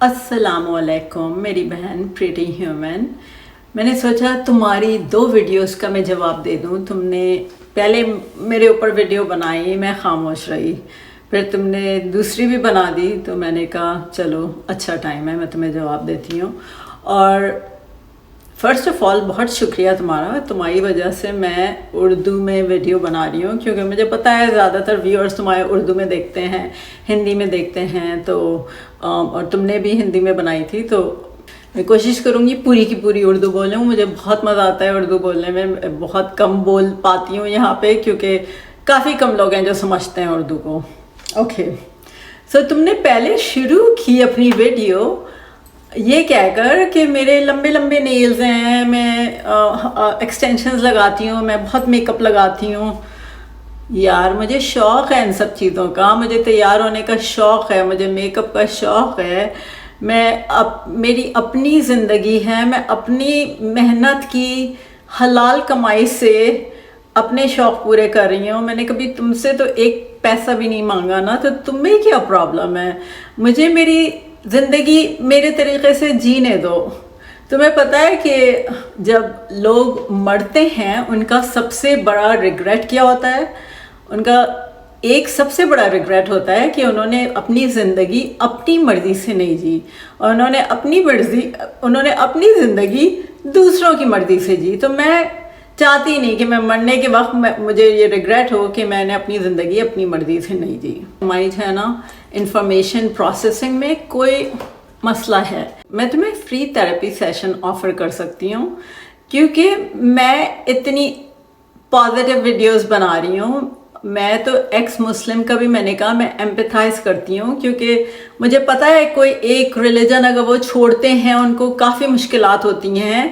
السلام علیکم میری بہن پریٹی ہیومن. میں نے سوچا تمہاری 2 ویڈیوز کا میں جواب دے دوں. تم نے پہلے میرے اوپر ویڈیو بنائی، میں خاموش رہی، پھر تم نے دوسری بھی بنا دی، تو میں نے کہا چلو اچھا ٹائم ہے، میں تمہیں جواب دیتی ہوں. اور فرسٹ آف آل بہت شکریہ تمہارا، تمہاری وجہ سے میں اردو میں ویڈیو بنا رہی ہوں، کیونکہ مجھے پتہ ہے زیادہ تر ویورز تمہارے اردو میں دیکھتے ہیں، ہندی میں دیکھتے ہیں، تو اور تم نے بھی ہندی میں بنائی تھی، تو میں کوشش کروں گی پوری کی پوری اردو بولوں. مجھے بہت مزہ آتا ہے اردو بولنے میں، بہت کم بول پاتی ہوں یہاں پہ، کیونکہ کافی کم لوگ ہیں جو سمجھتے ہیں اردو کو. اوکے سو تم نے پہلے شروع کی اپنی ویڈیو یہ کہہ کر کہ میرے لمبے لمبے نیلز ہیں، میں ایکسٹینشنز لگاتی ہوں، میں بہت میک اپ لگاتی ہوں. یار مجھے شوق ہے ان سب چیزوں کا، مجھے تیار ہونے کا شوق ہے، مجھے میک اپ کا شوق ہے. میری اپنی زندگی ہے، میں اپنی محنت کی حلال کمائی سے اپنے شوق پورے کر رہی ہوں. میں نے کبھی تم سے تو ایک پیسہ بھی نہیں مانگا نا، تو تمہیں کیا پرابلم ہے؟ مجھے میری زندگی میرے طریقے سے جینے دو. تمہیں پتہ ہے کہ جب لوگ مرتے ہیں ان کا سب سے بڑا ریگریٹ کیا ہوتا ہے؟ ان کا ایک سب سے بڑا ریگریٹ ہوتا ہے کہ انہوں نے اپنی زندگی اپنی مرضی سے نہیں جی، اور انہوں نے اپنی زندگی دوسروں کی مرضی سے جی. تو میں چاہتی نہیں کہ میں مرنے کے وقت مجھے یہ ریگریٹ ہو کہ میں نے اپنی زندگی اپنی مرضی سے نہیں جی. ہماری جو ہے نا انفارمیشن پروسیسنگ میں کوئی مسئلہ ہے، میں تمہیں فری تھراپی سیشن آفر کر سکتی ہوں، کیونکہ میں اتنی پازیٹیو ویڈیوز بنا رہی ہوں. میں تو ایکس مسلم کا بھی میں نے کہا میں ایمپیتھائز کرتی ہوں، کیونکہ مجھے پتہ ہے کوئی ایک ریلیجن اگر وہ چھوڑتے ہیں ان کو کافی مشکلات ہوتی ہیں،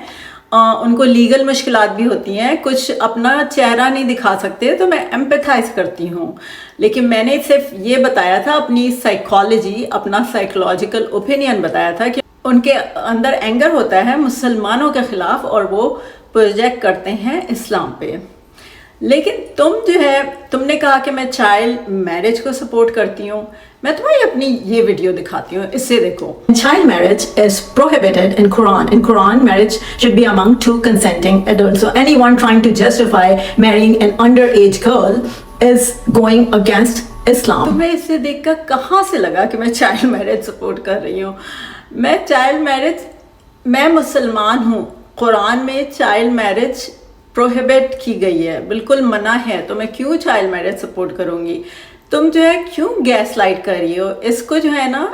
ان کو لیگل مشکلات بھی ہوتی ہیں، کچھ اپنا چہرہ نہیں دکھا سکتے، تو میں ایمپیتھائز کرتی ہوں. لیکن میں نے صرف یہ بتایا تھا اپنی سائیکالوجی، اپنا سائیکولوجیکل اوپینین بتایا تھا کہ ان کے اندر اینگر ہوتا ہے مسلمانوں کے خلاف اور وہ پروجیکٹ کرتے ہیں اسلام پہ. لیکن تم نے کہا کہ میں چائلڈ میرج کو سپورٹ کرتی ہوں. میں تمہیں اپنی یہ ویڈیو دکھاتی ہوں، اس سے دیکھو. Child marriage is prohibited in Quran. In Quran, marriage should be among 2 consenting adults. So anyone trying to justify marrying an underage girl is going against Islam. تمہیں اس سے دیکھ کر کہاں سے لگا کہ میں چائلڈ میرج سپورٹ کر رہی ہوں؟ میں مسلمان ہوں. قرآن میں چائلڈ میرج پروہیبٹ کی گئی ہے، بالکل منع ہے، تو میں کیوں چائلڈ میرج سپورٹ کروں گی؟ تم جو ہے کیوں گیس لائٹ کر رہی ہو؟ اس کو جو ہے نا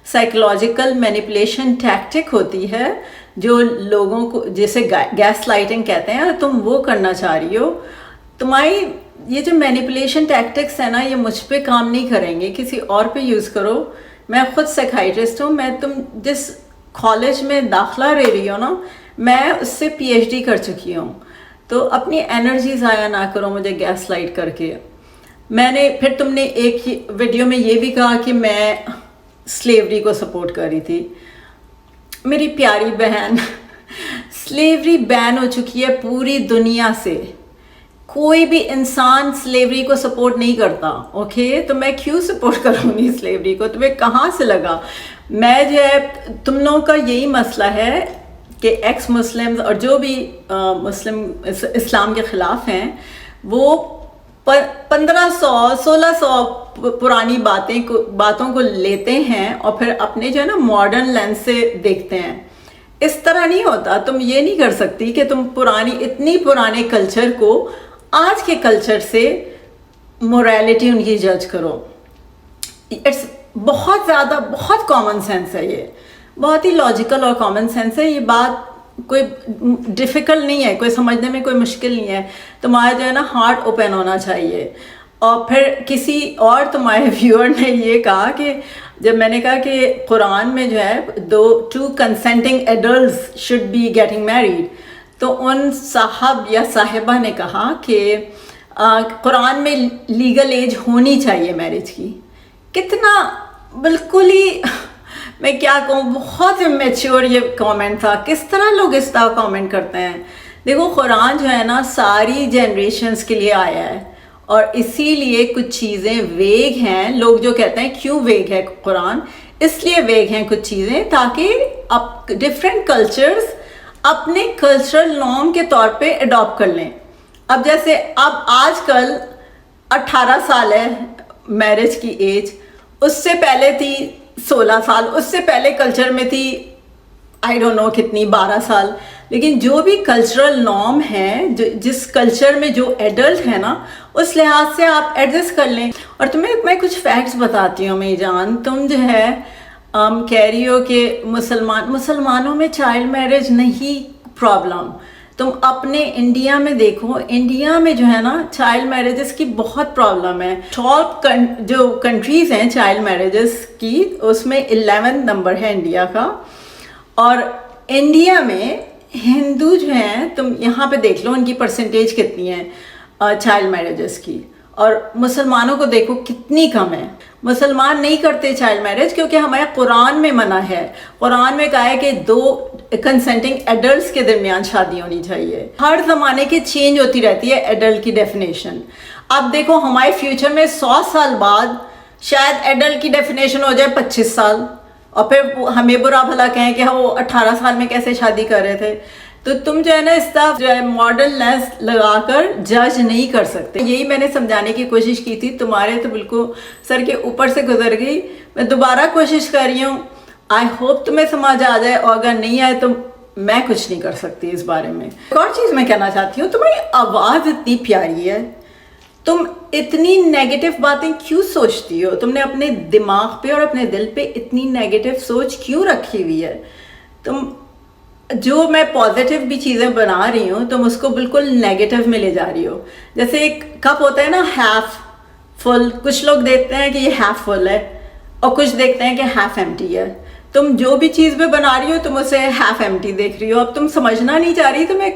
سائیکولوجیکل مینیپولیشن ٹیکٹک ہوتی ہے جو لوگوں کو، جیسے گیس لائٹنگ کہتے ہیں، تم وہ کرنا چاہ رہی ہو. تمہاری یہ جو مینیپولیشن ٹیکٹکس ہیں نا، یہ مجھ پہ کام نہیں کریں گے، کسی اور پہ یوز کرو. میں خود سائیکائٹرسٹ ہوں. تم جس کالج میں داخلہ لے رہی ہو نا، میں اس سے PhD کر چکی ہوں، تو اپنی انرجی ضائع نہ کرو مجھے گیس لائٹ کر کے. پھر تم نے ایک ویڈیو میں یہ بھی کہا کہ میں سلیوری کو سپورٹ کر رہی تھی. میری پیاری بہن، سلیوری بین ہو چکی ہے پوری دنیا سے، کوئی بھی انسان سلیوری کو سپورٹ نہیں کرتا. اوکے تو میں کیوں سپورٹ کروں گی سلیوری کو؟ تمہیں کہاں سے لگا؟ میں جو ہے، تم لوگوں کا یہی مسئلہ ہے کہ ایکس مسلمز اور جو بھی مسلم اسلام کے خلاف ہیں، وہ 1500-1600 پرانی باتوں کو لیتے ہیں اور پھر اپنے جو ہے نا ماڈرن لینس سے دیکھتے ہیں. اس طرح نہیں ہوتا. تم یہ نہیں کر سکتی کہ تم اتنی پرانے کلچر کو آج کے کلچر سے موریلٹی ان کی جج کرو. بہت کامن سینس ہے، یہ بہت ہی لاجیکل اور کامن سینس ہے. یہ بات کوئی ڈیفیکلٹ نہیں ہے، کوئی سمجھنے میں کوئی مشکل نہیں ہے. تمہارا جو ہے نا ہارٹ اوپن ہونا چاہیے. اور پھر کسی اور تمہارے ویور نے یہ کہا کہ جب میں نے کہا کہ قرآن میں جو ہے 2 consenting adults should be getting married, تو ان صاحب یا صاحبہ نے کہا کہ قرآن میں لیگل ایج ہونی چاہیے میرج کی. کتنا بالکل ہی، میں کیا کہوں، بہت میچور یہ کامنٹ تھا. کس طرح لوگ اس طرح کامنٹ کرتے ہیں؟ دیکھو قرآن جو ہے نا ساری جنریشنز کے لیے آیا ہے، اور اسی لیے کچھ چیزیں ویگ ہیں. لوگ جو کہتے ہیں کیوں ویگ ہے قرآن، اس لیے ویگ ہیں کچھ چیزیں تاکہ ڈفرینٹ کلچرز اپنے کلچرل نارم کے طور پہ اڈاپٹ کر لیں. اب جیسے اب آج کل 18 سال ہے میرج کی ایج, اس سے پہلے تھی 16 سال, اس سے پہلے کلچر میں تھی آئی ڈونٹ نو کتنی 12 سال. لیکن جو بھی کلچرل نارم ہے, جس کلچر میں جو ایڈلٹ ہے نا, اس لحاظ سے آپ ایڈجسٹ کر لیں. اور تمہیں میں کچھ فیکٹس بتاتی ہوں میری جان. تم جو ہے کہہ رہی ہو کہ مسلمانوں میں چائلڈ میرج نہیں پرابلم. تم اپنے انڈیا میں دیکھو, انڈیا میں جو ہے نا چائلڈ میرجز کی بہت پرابلم ہے. ٹاپ جو کنٹریز ہیں چائلڈ میرجز کی, اس میں 11 نمبر ہے انڈیا کا. اور انڈیا میں ہندو جو ہیں, تم یہاں پہ دیکھ لو ان کی پرسنٹیج کتنی ہے چائلڈ میرجز کی, اور مسلمانوں کو دیکھو کتنی کم ہے. مسلمان نہیں کرتے چائلڈ میرج کیونکہ ہمارے قرآن میں منع ہے. قرآن میں کہا ہے کہ 2 کنسنٹنگ ایڈلٹس کے درمیان شادی ہونی چاہیے. ہر زمانے کے چینج ہوتی رہتی ہے ایڈلٹ کی ڈیفینیشن. اب دیکھو ہمارے فیوچر میں 100 سال بعد شاید ایڈلٹ کی ڈیفینیشن ہو جائے 25 سال, اور پھر ہمیں برا بھلا کہیں کہ وہ 18 سال میں کیسے شادی کر رہے تھے. تو تم جو ہے نا اس طرح جو ہے ماڈرن لیس لگا کر جج نہیں کر سکتے. یہی میں نے سمجھانے کی کوشش کی تھی, تمہارے تو بالکل سر کے اوپر سے گزر گئی. میں دوبارہ کوشش کر رہی ہوں, آئی ہوپ تمہیں سمجھ آ جائے, اور اگر نہیں آئے تو میں کچھ نہیں کر سکتی اس بارے میں. ایک اور چیز میں کہنا چاہتی ہوں, تمہاری آواز اتنی پیاری ہے, تم اتنی نیگیٹو باتیں کیوں سوچتی ہو؟ تم نے اپنے دماغ پہ اور اپنے دل پہ اتنی نیگیٹو سوچ کیوں رکھی ہوئی ہے؟ تم جو میں پازیٹیو بھی چیزیں بنا رہی ہوں تم اس کو بالکل نیگیٹو میں لے جا رہی ہو. جیسے ایک کپ ہوتا ہے نا ہیف فل, کچھ لوگ دیکھتے ہیں کہ یہ ہیف فل ہے اور کچھ دیکھتے ہیں کہ ہیف ایمٹی ہے. تم جو بھی چیز میں بنا رہی ہو تم اسے ہیف ایمٹی دیکھ رہی ہو. اب تم سمجھنا نہیں چاہ رہی تو میں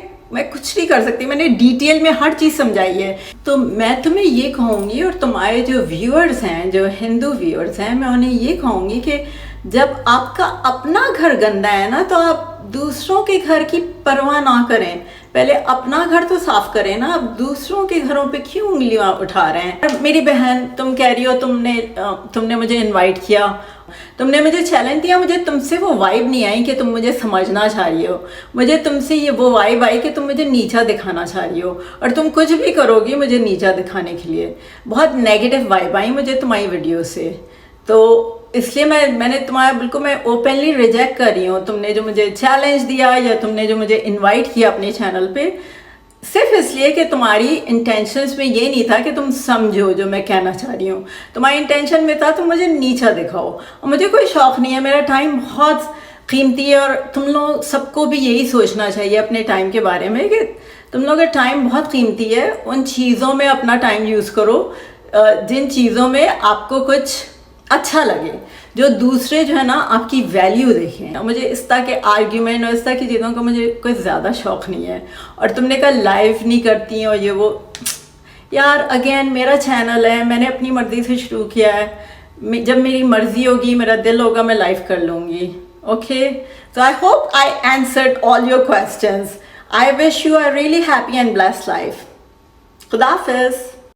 کچھ نہیں کر سکتی. میں نے ڈیٹیل میں ہر چیز سمجھائی ہے. تو میں تمہیں یہ کہوں گی, اور تمہارے جو ویورز ہیں, جو ہندو ویورز ہیں, میں انہیں یہ کہوں گی کہ جب آپ کا اپنا گھر گندا ہے نا, تو آپ دوسروں کے گھر کی پرواہ نہ کریں, پہلے اپنا گھر تو صاف کریں نا. اب دوسروں کے گھروں پہ کیوں انگلیاں اٹھا رہے ہیں؟ میری بہن, تم کہہ رہی ہو تم نے مجھے انوائٹ کیا, تم نے مجھے چیلنج دیا, مجھے تم سے وہ وائب نہیں آئی کہ تم مجھے سمجھنا چاہ رہی ہو. مجھے تم سے یہ وہ وائب آئی کہ تم مجھے نیچا دکھانا چاہ رہی ہو, اور تم کچھ بھی کرو گی مجھے نیچا دکھانے کے لیے. بہت نیگیٹو وائب آئی مجھے تمہاری ویڈیو سے. تو اس لیے میں نے تمہارا بالکل میں اوپنلی ریجیکٹ کر رہی ہوں. تم نے جو مجھے چیلنج دیا یا تم نے جو مجھے انوائٹ کیا اپنے چینل پہ, صرف اس لیے کہ تمہاری انٹینشنز میں یہ نہیں تھا کہ تم سمجھو جو میں کہنا چاہ رہی ہوں. تمہاری انٹینشن میں تھا تم مجھے نیچا دکھاؤ, اور مجھے کوئی شوق نہیں ہے. میرا ٹائم بہت قیمتی ہے, اور تم لوگ سب کو بھی یہی سوچنا چاہیے اپنے ٹائم کے بارے میں کہ تم لوگوں کا ٹائم بہت قیمتی ہے. ان چیزوں میں اپنا ٹائم یوز کرو جن چیزوں میں آپ کو کچھ اچھا لگے, جو دوسرے جو ہے نا آپ کی ویلیو دیکھیں. مجھے اس طرح کے آرگیومنٹ اور اس طرح کی چیزوں کا مجھے کوئی زیادہ شوق نہیں ہے. اور تم نے کہا لائیو نہیں کرتی اور یہ وہ, یار اگین میرا چینل ہے, میں نے اپنی مرضی سے شروع کیا ہے. جب میری مرضی ہوگی, میرا دل ہوگا, میں لائیو کر لوں گی. Okay, so I hope I answered all your questions. I wish you a really happy and blessed life. خدا حافظ.